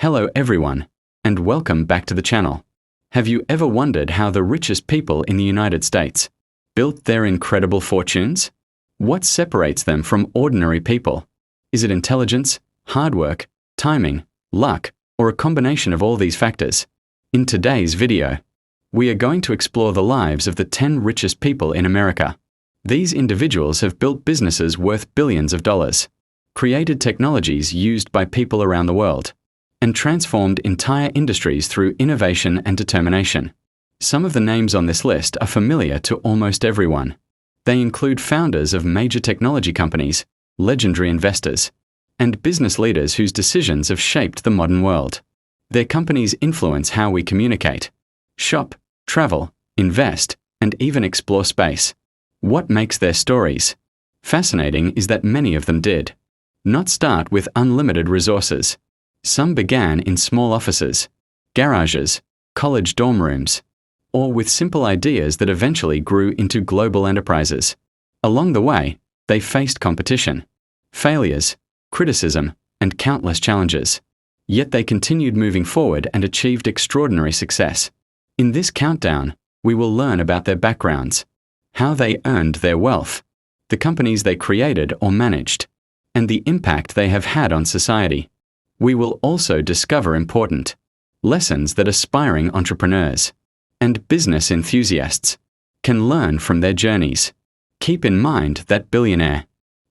Hello everyone, and welcome back to the channel. Have you ever wondered how the richest people in the United States built their incredible fortunes? What separates them from ordinary people? Is it intelligence, hard work, timing, luck, or a combination of all these factors? In today's video, we are going to explore the lives of the 10 richest people in America. These individuals have built businesses worth billions of dollars, created technologies used by people around the world, and transformed entire industries through innovation and determination. Some of the names on this list are familiar to almost everyone. They include founders of major technology companies, legendary investors, and business leaders whose decisions have shaped the modern world. Their companies influence how we communicate, shop, travel, invest, and even explore space. What makes their stories fascinating is that many of them did not start with unlimited resources. Some began in small offices, garages, college dorm rooms, or with simple ideas that eventually grew into global enterprises. Along the way, they faced competition, failures, criticism, and countless challenges. Yet they continued moving forward and achieved extraordinary success. In this countdown, we will learn about their backgrounds, how they earned their wealth, the companies they created or managed, and the impact they have had on society. We will also discover important lessons that aspiring entrepreneurs and business enthusiasts can learn from their journeys. Keep in mind that Billionaire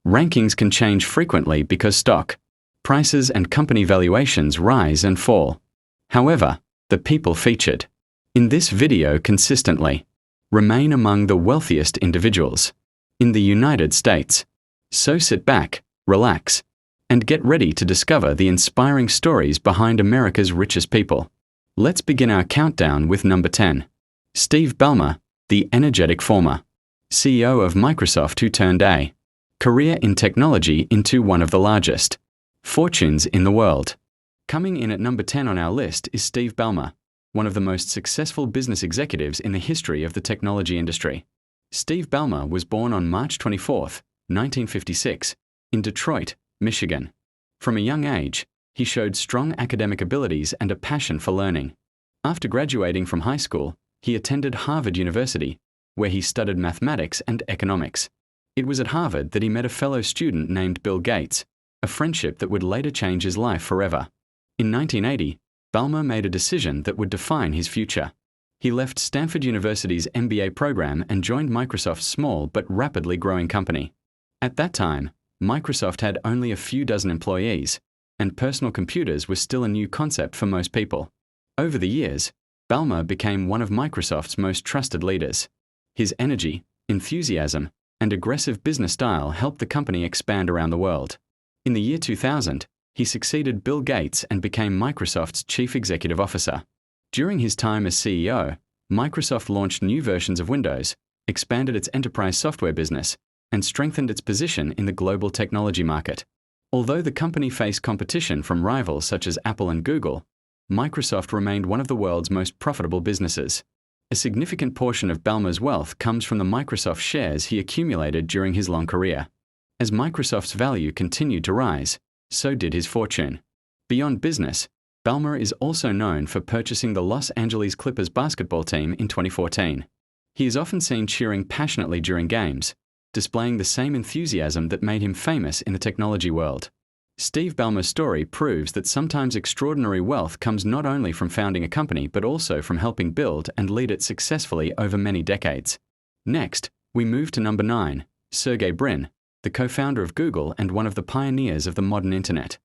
rankings can change frequently because stock prices and company valuations rise and fall. However, the people featured in this video consistently remain among the wealthiest individuals in the United States. So sit back, relax, and get ready to discover the inspiring stories behind America's richest people. Let's begin our countdown with number 10. Steve Ballmer, the energetic former CEO of Microsoft who turned a career in technology into one of the largest fortunes in the world. Coming in at number 10 on our list is Steve Ballmer, one of the most successful business executives in the history of the technology industry. Steve Ballmer was born on March 24, 1956, in Detroit, Michigan. From a young age, he showed strong academic abilities and a passion for learning. After graduating from high school, he attended Harvard University, where he studied mathematics and economics. It was at Harvard that he met a fellow student named Bill Gates, a friendship that would later change his life forever. In 1980, Ballmer made a decision that would define his future. He left Stanford University's MBA program and joined Microsoft's small but rapidly growing company. At that time, Microsoft had only a few dozen employees, and personal computers were still a new concept for most people. Over the years, Ballmer became one of Microsoft's most trusted leaders. His energy, enthusiasm, and aggressive business style helped the company expand around the world. In the year 2000, he succeeded Bill Gates and became Microsoft's chief executive officer. During his time as CEO, Microsoft launched new versions of Windows, expanded its enterprise software business, and strengthened its position in the global technology market. Although the company faced competition from rivals such as Apple and Google, Microsoft remained one of the world's most profitable businesses. A significant portion of Ballmer's wealth comes from the Microsoft shares he accumulated during his long career. As Microsoft's value continued to rise, so did his fortune. Beyond business, Ballmer is also known for purchasing the Los Angeles Clippers basketball team in 2014. He is often seen cheering passionately during games, displaying the same enthusiasm that made him famous in the technology world. Steve Ballmer's story proves that sometimes extraordinary wealth comes not only from founding a company but also from helping build and lead it successfully over many decades. Next, we move to number 9, Sergey Brin, the co-founder of Google and one of the pioneers of the modern internet.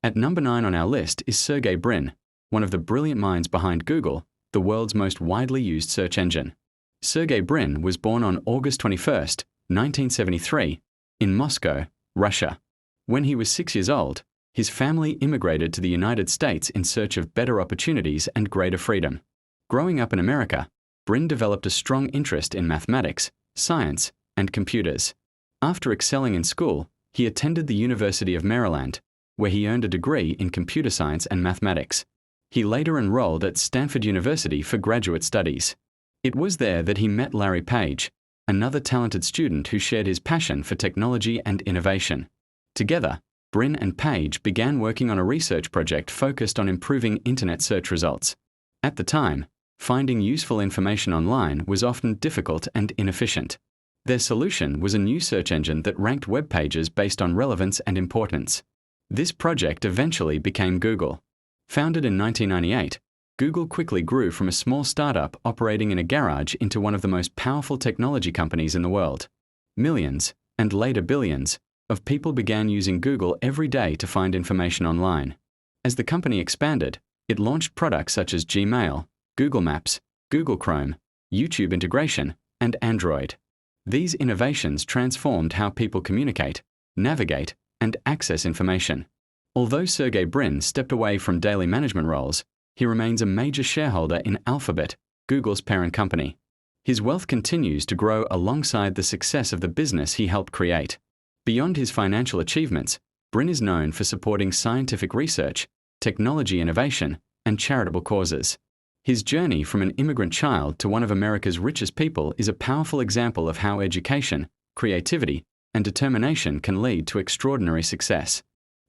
At number 9 on our list is Sergey Brin, one of the brilliant minds behind Google, the world's most widely used search engine. Sergey Brin was born on August 21, 1973, in Moscow, Russia. When he was 6 years old, his family immigrated to the United States in search of better opportunities and greater freedom. Growing up in America, Brin developed a strong interest in mathematics, science, and computers. After excelling in school, he attended the University of Maryland, where he earned a degree in computer science and mathematics. He later enrolled at Stanford University for graduate studies. It was there that he met Larry Page, another talented student who shared his passion for technology and innovation. Together, Brin and Page began working on a research project focused on improving internet search results. At the time, finding useful information online was often difficult and inefficient. Their solution was a new search engine that ranked web pages based on relevance and importance. This project eventually became Google. Founded in 1998, Google quickly grew from a small startup operating in a garage into one of the most powerful technology companies in the world. Millions, and later billions, of people began using Google every day to find information online. As the company expanded, it launched products such as Gmail, Google Maps, Google Chrome, YouTube integration, and Android. These innovations transformed how people communicate, navigate, and access information. Although Sergey Brin stepped away from daily management roles, he remains a major shareholder in Alphabet, Google's parent company. His wealth continues to grow alongside the success of the business he helped create. Beyond his financial achievements, Brin is known for supporting scientific research, technology innovation, and charitable causes. His journey from an immigrant child to one of America's richest people is a powerful example of how education, creativity, and determination can lead to extraordinary success.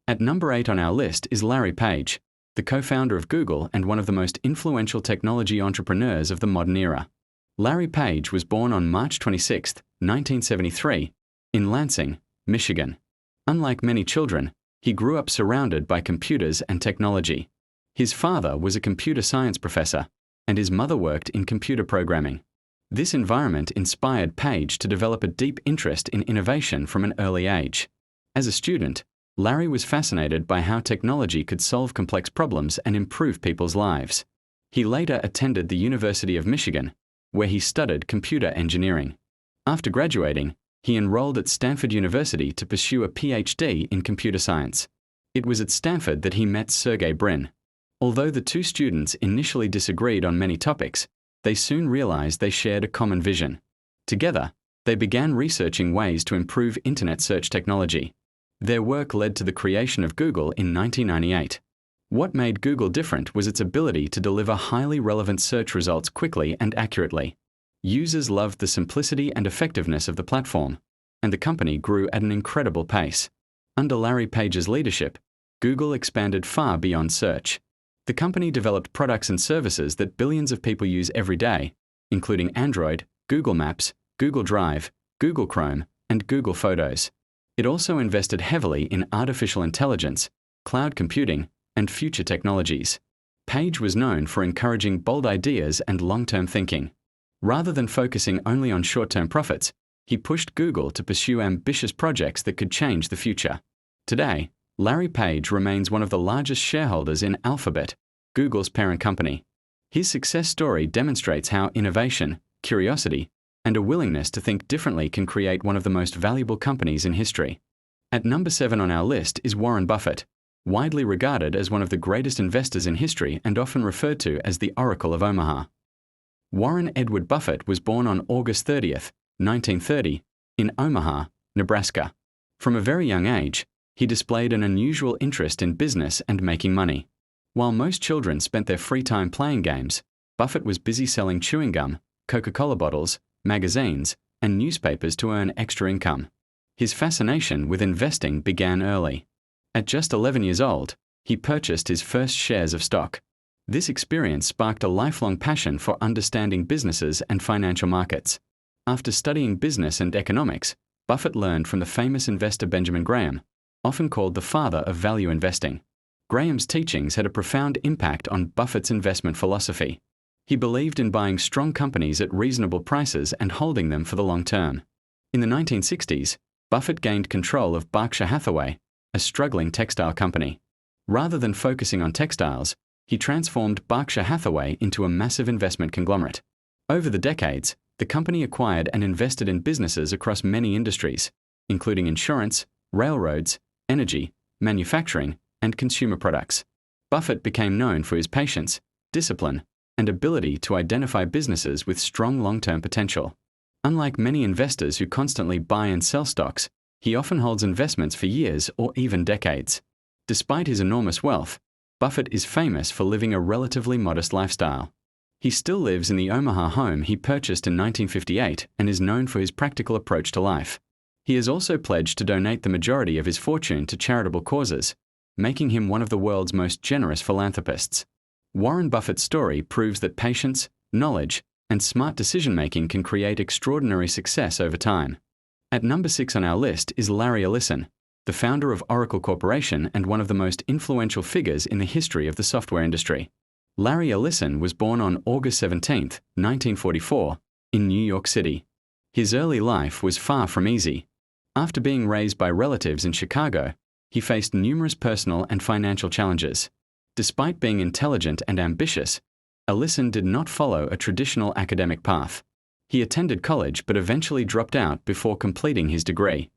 At number 8 on our list is Larry Page, the co-founder of Google and one of the most influential technology entrepreneurs of the modern era. Larry Page was born on March 26, 1973, in Lansing, Michigan. Unlike many children, he grew up surrounded by computers and technology. His father was a computer science professor, and his mother worked in computer programming. This environment inspired Page to develop a deep interest in innovation from an early age. As a student, Larry was fascinated by how technology could solve complex problems and improve people's lives. He later attended the University of Michigan, where he studied computer engineering. After graduating, he enrolled at Stanford University to pursue a PhD in computer science. It was at Stanford that he met Sergey Brin. Although the two students initially disagreed on many topics, they soon realized they shared a common vision. Together, they began researching ways to improve internet search technology. Their work led to the creation of Google in 1998. What made Google different was its ability to deliver highly relevant search results quickly and accurately. Users loved the simplicity and effectiveness of the platform, and the company grew at an incredible pace. Under Larry Page's leadership, Google expanded far beyond search. The company developed products and services that billions of people use every day, including Android, Google Maps, Google Drive, Google Chrome, and Google Photos. It also invested heavily in artificial intelligence, cloud computing, and future technologies. Page was known for encouraging bold ideas and long-term thinking. Rather than focusing only on short-term profits, he pushed Google to pursue ambitious projects that could change the future. Today, Larry Page remains one of the largest shareholders in Alphabet, Google's parent company. His success story demonstrates how innovation, curiosity, and a willingness to think differently can create one of the most valuable companies in history. At number 7 on our list is Warren Buffett, widely regarded as one of the greatest investors in history and often referred to as the Oracle of Omaha. Warren Edward Buffett was born on August 30, 1930, in Omaha, Nebraska. From a very young age, he displayed an unusual interest in business and making money. While most children spent their free time playing games, Buffett was busy selling chewing gum, Coca-Cola bottles, magazines, and newspapers to earn extra income. His fascination with investing began early. At just 11 years old, he purchased his first shares of stock. This experience sparked a lifelong passion for understanding businesses and financial markets. After studying business and economics, Buffett learned from the famous investor Benjamin Graham, often called the father of value investing. Graham's teachings had a profound impact on Buffett's investment philosophy. He believed in buying strong companies at reasonable prices and holding them for the long term. In the 1960s, Buffett gained control of Berkshire Hathaway, a struggling textile company. Rather than focusing on textiles, he transformed Berkshire Hathaway into a massive investment conglomerate. Over the decades, the company acquired and invested in businesses across many industries, including insurance, railroads, energy, manufacturing, and consumer products. Buffett became known for his patience, discipline, and ability to identify businesses with strong long-term potential. Unlike many investors who constantly buy and sell stocks, he often holds investments for years or even decades. Despite his enormous wealth, Buffett is famous for living a relatively modest lifestyle. He still lives in the Omaha home he purchased in 1958 and is known for his practical approach to life. He has also pledged to donate the majority of his fortune to charitable causes, making him one of the world's most generous philanthropists. Warren Buffett's story proves that patience, knowledge, and smart decision-making can create extraordinary success over time. At number 6 on our list is Larry Ellison, the founder of Oracle Corporation and one of the most influential figures in the history of the software industry. Larry Ellison was born on August 17, 1944, in New York City. His early life was far from easy. After being raised by relatives in Chicago, he faced numerous personal and financial challenges. Despite being intelligent and ambitious, Ellison did not follow a traditional academic path. He attended college but eventually dropped out before completing his degree.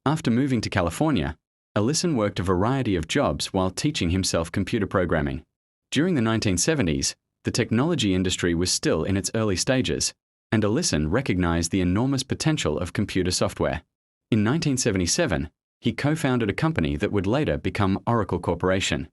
After moving to California, Ellison worked a variety of jobs while teaching himself computer programming. During the 1970s, the technology industry was still in its early stages, and Ellison recognized the enormous potential of computer software. In 1977, he co-founded a company that would later become Oracle Corporation.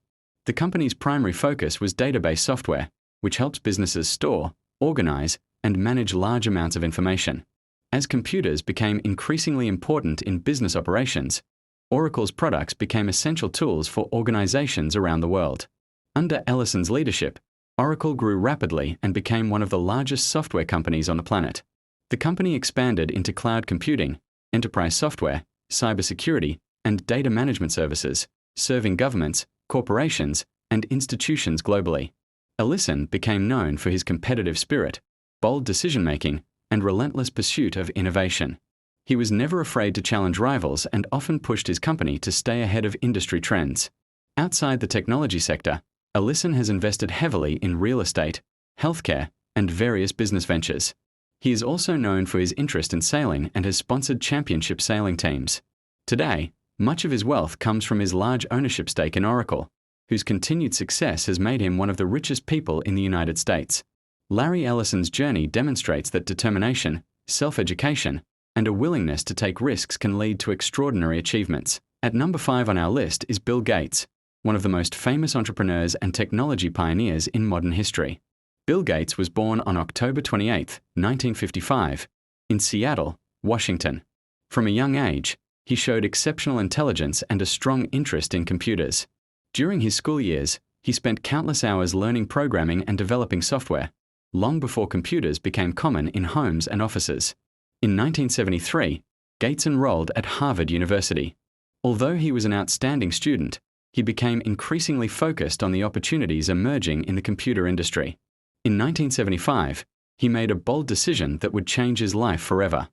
The company's primary focus was database software, which helps businesses store, organize, and manage large amounts of information. As computers became increasingly important in business operations, Oracle's products became essential tools for organizations around the world. Under Ellison's leadership, Oracle grew rapidly and became one of the largest software companies on the planet. The company expanded into cloud computing, enterprise software, cybersecurity, and data management services, serving governments, corporations, and institutions globally. Ellison became known for his competitive spirit, bold decision-making, and relentless pursuit of innovation. He was never afraid to challenge rivals and often pushed his company to stay ahead of industry trends. Outside the technology sector, Ellison has invested heavily in real estate, healthcare, and various business ventures. He is also known for his interest in sailing and has sponsored championship sailing teams. Today, much of his wealth comes from his large ownership stake in Oracle, whose continued success has made him one of the richest people in the United States. Larry Ellison's journey demonstrates that determination, self-education, and a willingness to take risks can lead to extraordinary achievements. At number 5 on our list is Bill Gates, one of the most famous entrepreneurs and technology pioneers in modern history. Bill Gates was born on October 28, 1955, in Seattle, Washington. From a young age, he showed exceptional intelligence and a strong interest in computers. During his school years, he spent countless hours learning programming and developing software, long before computers became common in homes and offices. In 1973, Gates enrolled at Harvard University. Although he was an outstanding student, he became increasingly focused on the opportunities emerging in the computer industry. In 1975, he made a bold decision that would change his life forever.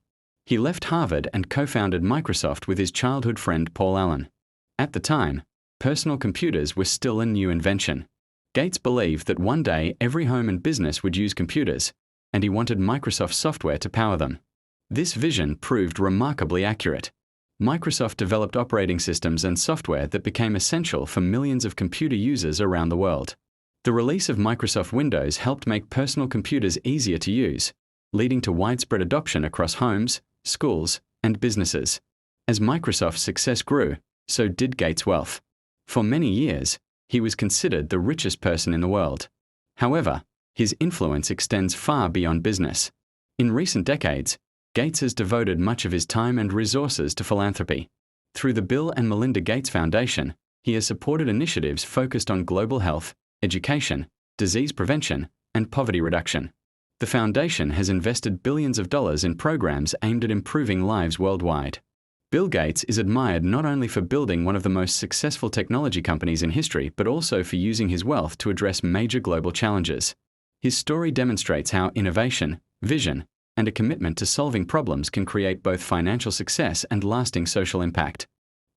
He left Harvard and co-founded Microsoft with his childhood friend Paul Allen. At the time, personal computers were still a new invention. Gates believed that one day every home and business would use computers, and he wanted Microsoft software to power them. This vision proved remarkably accurate. Microsoft developed operating systems and software that became essential for millions of computer users around the world. The release of Microsoft Windows helped make personal computers easier to use, leading to widespread adoption across homes, schools, and businesses. As Microsoft's success grew, so did Gates' wealth. For many years, he was considered the richest person in the world. However, his influence extends far beyond business. In recent decades, Gates has devoted much of his time and resources to philanthropy. Through the Bill and Melinda Gates Foundation, he has supported initiatives focused on global health, education, disease prevention, and poverty reduction. The foundation has invested billions of dollars in programs aimed at improving lives worldwide. Bill Gates is admired not only for building one of the most successful technology companies in history, but also for using his wealth to address major global challenges. His story demonstrates how innovation, vision, and a commitment to solving problems can create both financial success and lasting social impact.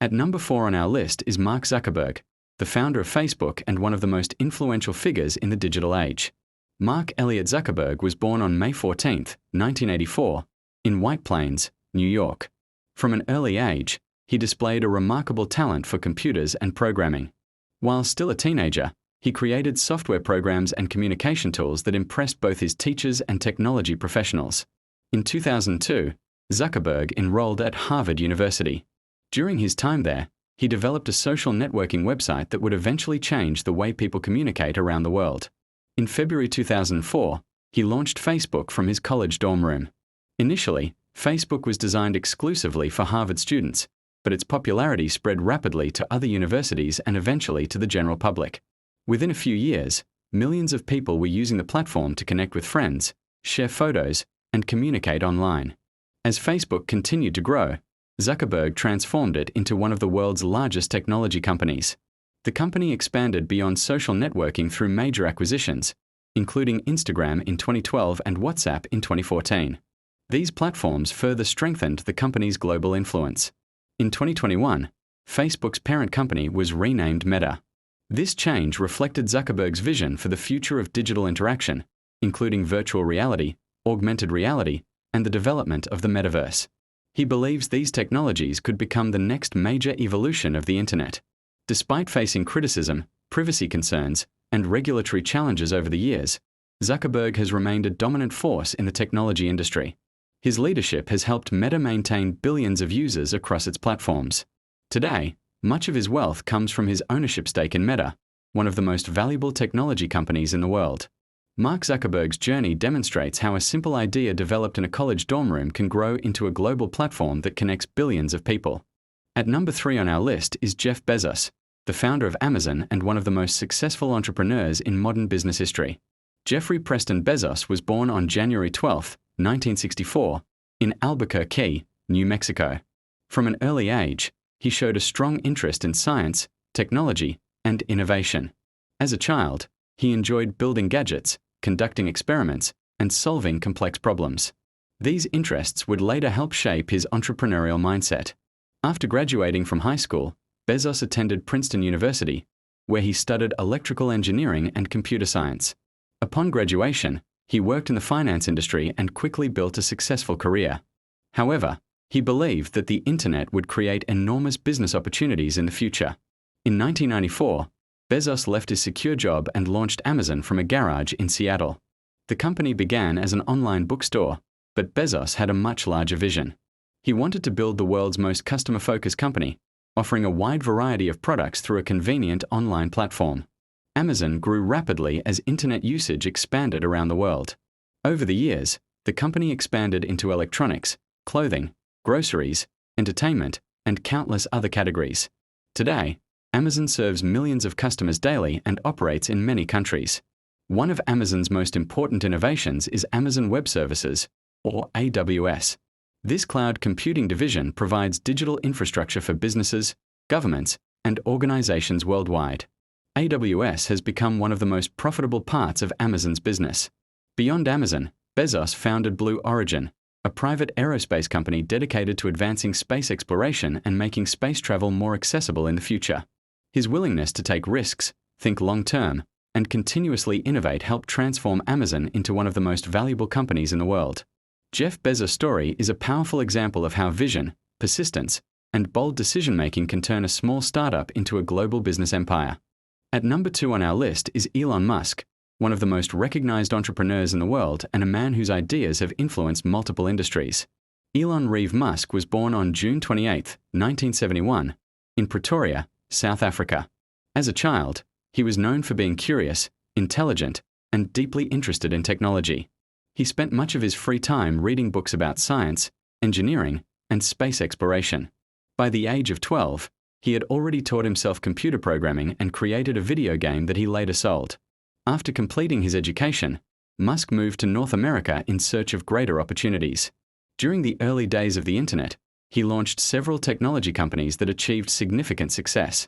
At number 4 on our list is Mark Zuckerberg, the founder of Facebook and one of the most influential figures in the digital age. Mark Elliott Zuckerberg was born on May 14, 1984, in White Plains, New York. From an early age, he displayed a remarkable talent for computers and programming. While still a teenager, he created software programs and communication tools that impressed both his teachers and technology professionals. In 2002, Zuckerberg enrolled at Harvard University. During his time there, he developed a social networking website that would eventually change the way people communicate around the world. In February 2004, he launched Facebook from his college dorm room. Initially, Facebook was designed exclusively for Harvard students, but its popularity spread rapidly to other universities and eventually to the general public. Within a few years, millions of people were using the platform to connect with friends, share photos, and communicate online. As Facebook continued to grow, Zuckerberg transformed it into one of the world's largest technology companies. The company expanded beyond social networking through major acquisitions, including Instagram in 2012 and WhatsApp in 2014. These platforms further strengthened the company's global influence. In 2021, Facebook's parent company was renamed Meta. This change reflected Zuckerberg's vision for the future of digital interaction, including virtual reality, augmented reality, and the development of the metaverse. He believes these technologies could become the next major evolution of the Internet. Despite facing criticism, privacy concerns, and regulatory challenges over the years, Zuckerberg has remained a dominant force in the technology industry. His leadership has helped Meta maintain billions of users across its platforms. Today, much of his wealth comes from his ownership stake in Meta, one of the most valuable technology companies in the world. Mark Zuckerberg's journey demonstrates how a simple idea developed in a college dorm room can grow into a global platform that connects billions of people. At number 3 on our list is Jeff Bezos, the founder of Amazon and one of the most successful entrepreneurs in modern business history. Jeffrey Preston Bezos was born on January 12, 1964, in Albuquerque, New Mexico. From an early age, he showed a strong interest in science, technology, and innovation. As a child, he enjoyed building gadgets, conducting experiments, and solving complex problems. These interests would later help shape his entrepreneurial mindset. After graduating from high school, Bezos attended Princeton University, where he studied electrical engineering and computer science. Upon graduation, he worked in the finance industry and quickly built a successful career. However, he believed that the Internet would create enormous business opportunities in the future. In 1994, Bezos left his secure job and launched Amazon from a garage in Seattle. The company began as an online bookstore, but Bezos had a much larger vision. He wanted to build the world's most customer-focused company, offering a wide variety of products through a convenient online platform. Amazon grew rapidly as internet usage expanded around the world. Over the years, the company expanded into electronics, clothing, groceries, entertainment, and countless other categories. Today, Amazon serves millions of customers daily and operates in many countries. One of Amazon's most important innovations is Amazon Web Services, or AWS. This cloud computing division provides digital infrastructure for businesses, governments, and organizations worldwide. AWS has become one of the most profitable parts of Amazon's business. Beyond Amazon, Bezos founded Blue Origin, a private aerospace company dedicated to advancing space exploration and making space travel more accessible in the future. His willingness to take risks, think long-term, and continuously innovate helped transform Amazon into one of the most valuable companies in the world. Jeff Bezos' story is a powerful example of how vision, persistence, and bold decision-making can turn a small startup into a global business empire. At number 2 on our list is Elon Musk, one of the most recognized entrepreneurs in the world and a man whose ideas have influenced multiple industries. Elon Reeve Musk was born on June 28, 1971, in Pretoria, South Africa. As a child, he was known for being curious, intelligent, and deeply interested in technology. He spent much of his free time reading books about science, engineering, and space exploration. By the age of 12, he had already taught himself computer programming and created a video game that he later sold. After completing his education, Musk moved to North America in search of greater opportunities. During the early days of the Internet, he launched several technology companies that achieved significant success.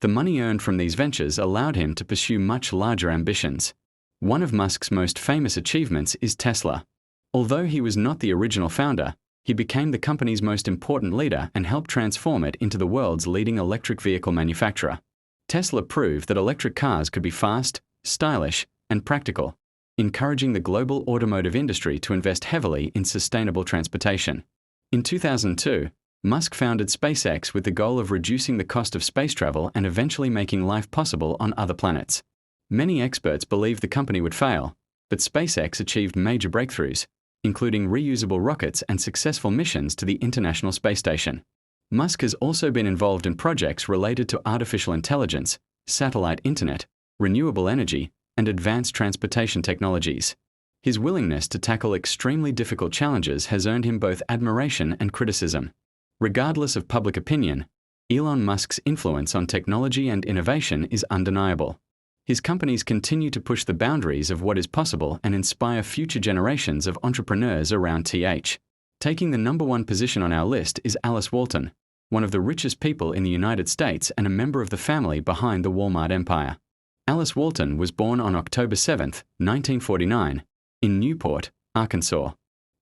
The money earned from these ventures allowed him to pursue much larger ambitions. One of Musk's most famous achievements is Tesla. Although he was not the original founder, he became the company's most important leader and helped transform it into the world's leading electric vehicle manufacturer. Tesla proved that electric cars could be fast, stylish, and practical, encouraging the global automotive industry to invest heavily in sustainable transportation. In 2002, Musk founded SpaceX with the goal of reducing the cost of space travel and eventually making life possible on other planets. Many experts believed the company would fail, but SpaceX achieved major breakthroughs, including reusable rockets and successful missions to the International Space Station. Musk has also been involved in projects related to artificial intelligence, satellite internet, renewable energy, and advanced transportation technologies. His willingness to tackle extremely difficult challenges has earned him both admiration and criticism. Regardless of public opinion, Elon Musk's influence on technology and innovation is undeniable. His companies continue to push the boundaries of what is possible and inspire future generations of entrepreneurs around TH. Taking the #1 position on our list is Alice Walton, one of the richest people in the United States and a member of the family behind the Walmart empire. Alice Walton was born on October 7, 1949, in Newport, Arkansas.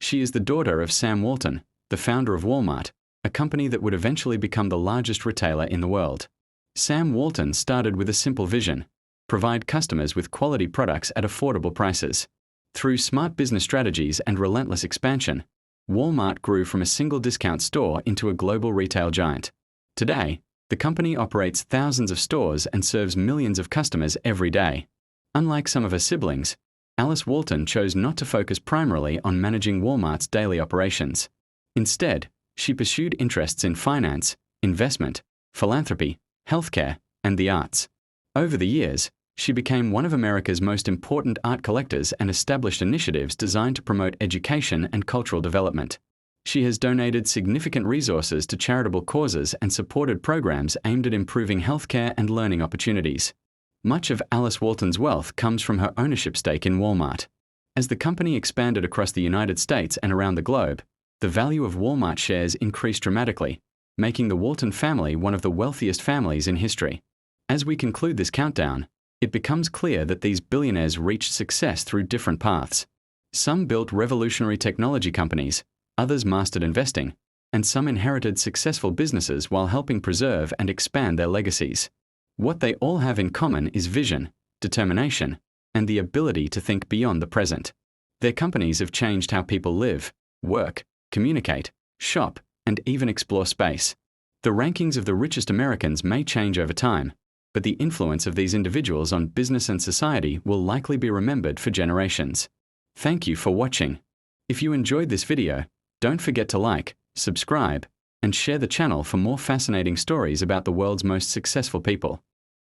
She is the daughter of Sam Walton, the founder of Walmart, a company that would eventually become the largest retailer in the world. Sam Walton started with a simple vision: provide customers with quality products at affordable prices. Through smart business strategies and relentless expansion, Walmart grew from a single discount store into a global retail giant. Today, the company operates thousands of stores and serves millions of customers every day. Unlike some of her siblings, Alice Walton chose not to focus primarily on managing Walmart's daily operations. Instead, she pursued interests in finance, investment, philanthropy, healthcare, and the arts. Over the years, she became one of America's most important art collectors and established initiatives designed to promote education and cultural development. She has donated significant resources to charitable causes and supported programs aimed at improving healthcare and learning opportunities. Much of Alice Walton's wealth comes from her ownership stake in Walmart. As the company expanded across the United States and around the globe, the value of Walmart shares increased dramatically, making the Walton family one of the wealthiest families in history. As we conclude this countdown, it becomes clear that these billionaires reached success through different paths. Some built revolutionary technology companies, others mastered investing, and some inherited successful businesses while helping preserve and expand their legacies. What they all have in common is vision, determination, and the ability to think beyond the present. Their companies have changed how people live, work, communicate, shop, and even explore space. The rankings of the richest Americans may change over time, but the influence of these individuals on business and society will likely be remembered for generations. Thank you for watching. If you enjoyed this video, don't forget to like, subscribe, and share the channel for more fascinating stories about the world's most successful people.